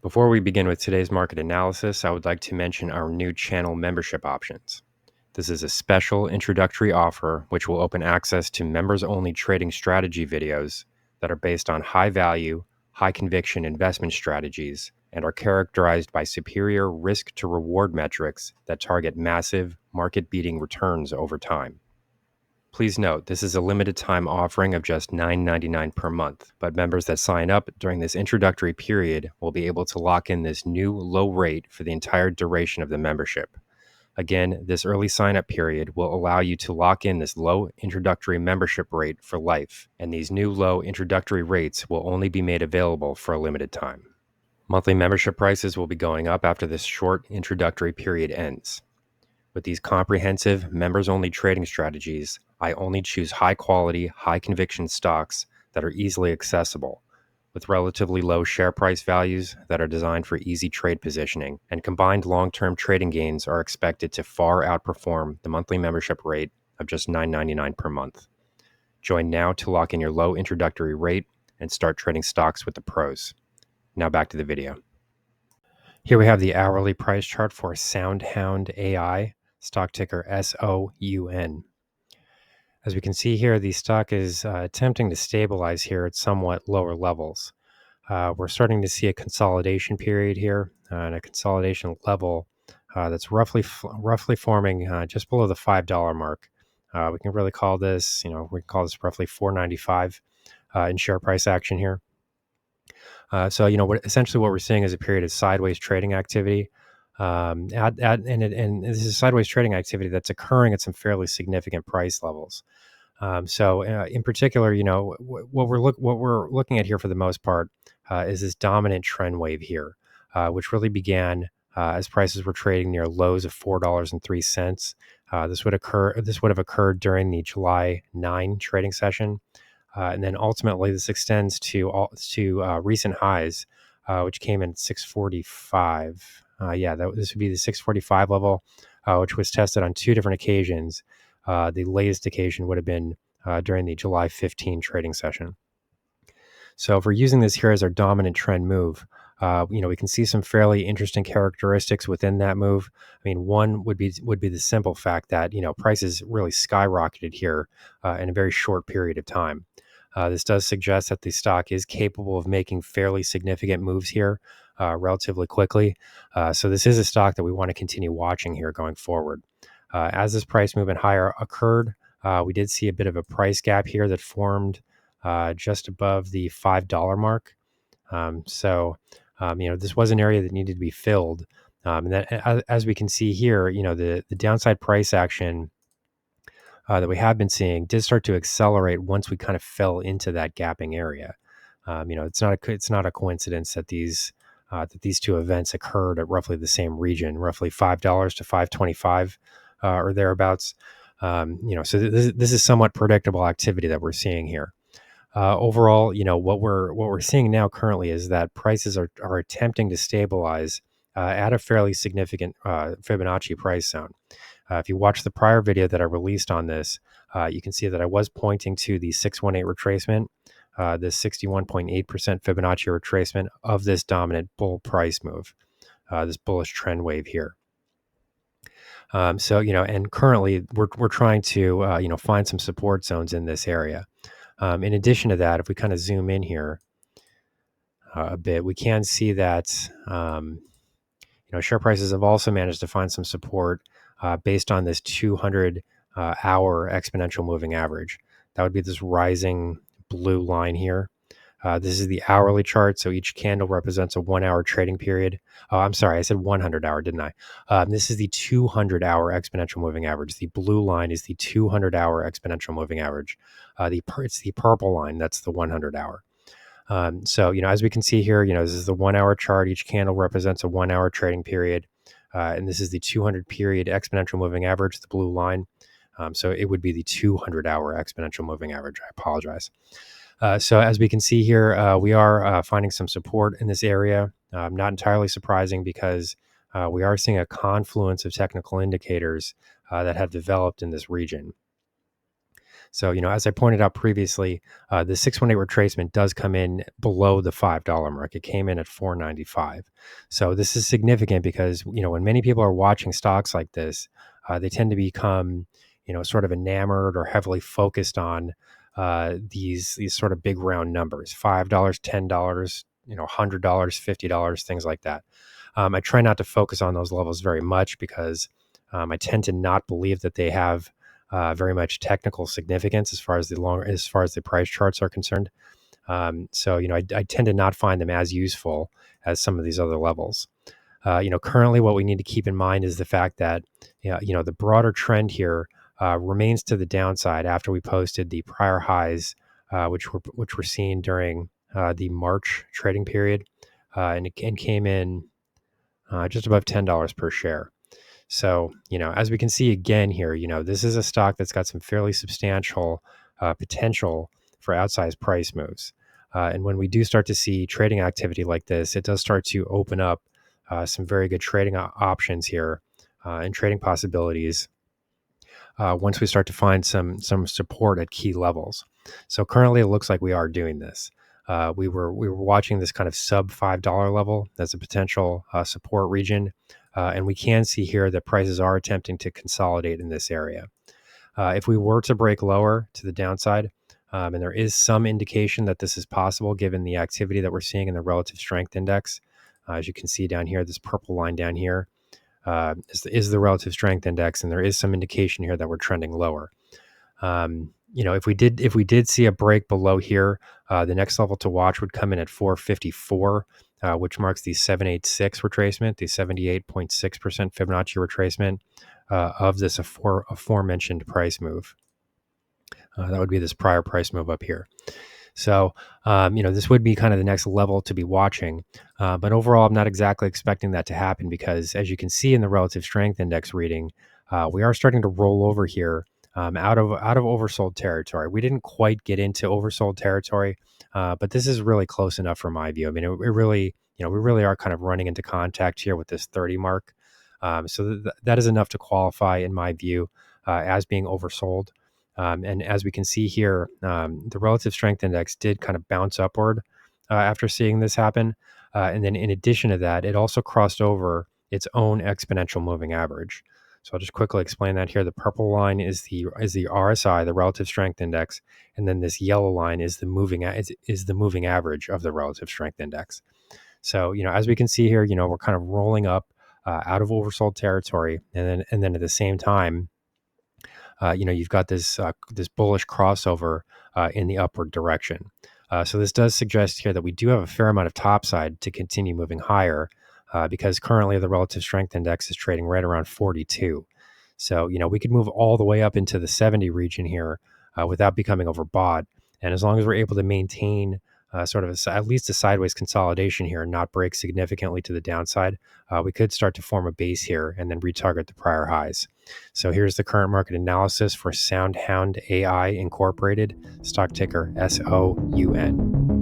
Before we begin with today's market analysis, I would like to mention our new channel membership options. This is a special introductory offer which will open access to members-only trading strategy videos that are based on high-value, high-conviction investment strategies and are characterized by superior risk-to-reward metrics that target massive, market-beating returns over time. Please note, this is a limited time offering of just $9.99 per month, but members that sign up during this introductory period will be able to lock in this new low rate for the entire duration of the membership. Again, this early sign-up period will allow you to lock in this low introductory membership rate for life, and these new low introductory rates will only be made available for a limited time. Monthly membership prices will be going up after this short introductory period ends. With these comprehensive, members-only trading strategies, I only choose high-quality, high-conviction stocks that are easily accessible, with relatively low share price values that are designed for easy trade positioning, and combined long-term trading gains are expected to far outperform the monthly membership rate of just $9.99 per month. Join now to lock in your low introductory rate and start trading stocks with the pros. Now back to the video. Here we have the hourly price chart for SOUNDHOUND AI, stock ticker SOUN. As we can see here, the stock is attempting to stabilize here at somewhat lower levels. We're starting to see a consolidation period here and a consolidation level that's roughly forming just below the $5 mark. We can really call this, we can call this roughly $4.95 in share price action here. So essentially what we're seeing is a period of sideways trading activity. And this is sideways trading activity that's occurring at some fairly significant price levels. In particular, what we're looking at here for the most part is this dominant trend wave here, which really began as prices were trading near lows of $4.03. This would have occurred during the July 9 trading session. And then ultimately, this extends to recent highs, which came in at 645. This would be the 645 level, which was tested on two different occasions. The latest occasion would have been during the July 15 trading session. So if we're using this here as our dominant trend move, we can see some fairly interesting characteristics within that move. I mean, one would be the simple fact that prices really skyrocketed here in a very short period of time. This does suggest that the stock is capable of making fairly significant moves here relatively quickly. So this is a stock that we want to continue watching here going forward. As this price movement higher occurred, we did see a bit of a price gap here that formed just above the $5 mark. This was an area that needed to be filled. And that, as we can see here, the downside price action that we have been seeing did start to accelerate once we kind of fell into that gapping area. It's not a coincidence that these two events occurred at roughly the same region, roughly $5 to $5.25 or thereabouts. So this is somewhat predictable activity that we're seeing here. Overall, what we're seeing now currently is that prices are attempting to stabilize at a fairly significant Fibonacci price zone. If you watch the prior video that I released on this, you can see that I was pointing to the 618 retracement, the 61.8% Fibonacci retracement of this dominant bull price move, this bullish trend wave here. And currently we're trying to find some support zones in this area. In addition to that, if we kind of zoom in here a bit, we can see that share prices have also managed to find some support based on this 200-hour exponential moving average. That would be this rising blue line here. This is the hourly chart, so each candle represents a 1-hour trading period. Oh, I'm sorry, I said 100-hour, didn't I? This is the 200-hour exponential moving average. The blue line is the 200-hour exponential moving average. It's the purple line, that's the 100-hour. As we can see here, this is the 1-hour chart. Each candle represents a 1-hour trading period. And this is the 200-period exponential moving average, the blue line. So it would be the 200-hour exponential moving average. I apologize. So as we can see here, we are finding some support in this area. Not entirely surprising because we are seeing a confluence of technical indicators that have developed in this region. So, as I pointed out previously, the 618 retracement does come in below the $5 mark. It came in at 4.95. So this is significant because, when many people are watching stocks like this, they tend to become, sort of enamored or heavily focused on these sort of big round numbers: $5, $10, $100, $50, things like that. I try not to focus on those levels very much because I tend to not believe that they have very much technical significance as far as the price charts are concerned. So I tend to not find them as useful as some of these other levels. Currently, what we need to keep in mind is the fact that the broader trend here remains to the downside after we posted the prior highs, which were seen during the March trading period, and it came in just above $10 per share. So, as we can see again here, this is a stock that's got some fairly substantial potential for outsized price moves. And when we do start to see trading activity like this, it does start to open up some very good trading options here and trading possibilities once we start to find some support at key levels. So currently, it looks like we are doing this. We were watching this kind of sub $5 level as a potential support region, and we can see here that prices are attempting to consolidate in this area. If we were to break lower to the downside, and there is some indication that this is possible given the activity that we're seeing in the relative strength index, as you can see down here, this purple line down here is the relative strength index, and there is some indication here that we're trending lower. If we did see a break below here, the next level to watch would come in at 454, which marks the 786 retracement, the 78.6% Fibonacci retracement of this aforementioned price move. That would be this prior price move up here. So, this would be kind of the next level to be watching. But overall, I'm not exactly expecting that to happen because, as you can see in the relative strength index reading, we are starting to roll over here out of oversold territory. We didn't quite get into oversold territory, but this is really close enough for my view. I mean, it really, we really are kind of running into contact here with this 30 mark. So that is enough to qualify, in my view, as being oversold. And as we can see here, the relative strength index did kind of bounce upward after seeing this happen. And then in addition to that, it also crossed over its own exponential moving average. So I'll just quickly explain that here. The purple line is the RSI, the relative strength index, and then this yellow line is the moving average of the relative strength index. So as we can see here, we're kind of rolling up out of oversold territory, and then at the same time, you've got this bullish crossover in the upward direction. So this does suggest here that we do have a fair amount of topside to continue moving higher because currently the relative strength index is trading right around 42. So, we could move all the way up into the 70 region here without becoming overbought. And as long as we're able to maintain sort of at least a sideways consolidation here and not break significantly to the downside, we could start to form a base here and then retarget the prior highs. So here's the current market analysis for SOUNDHOUND AI Incorporated, stock ticker SOUN.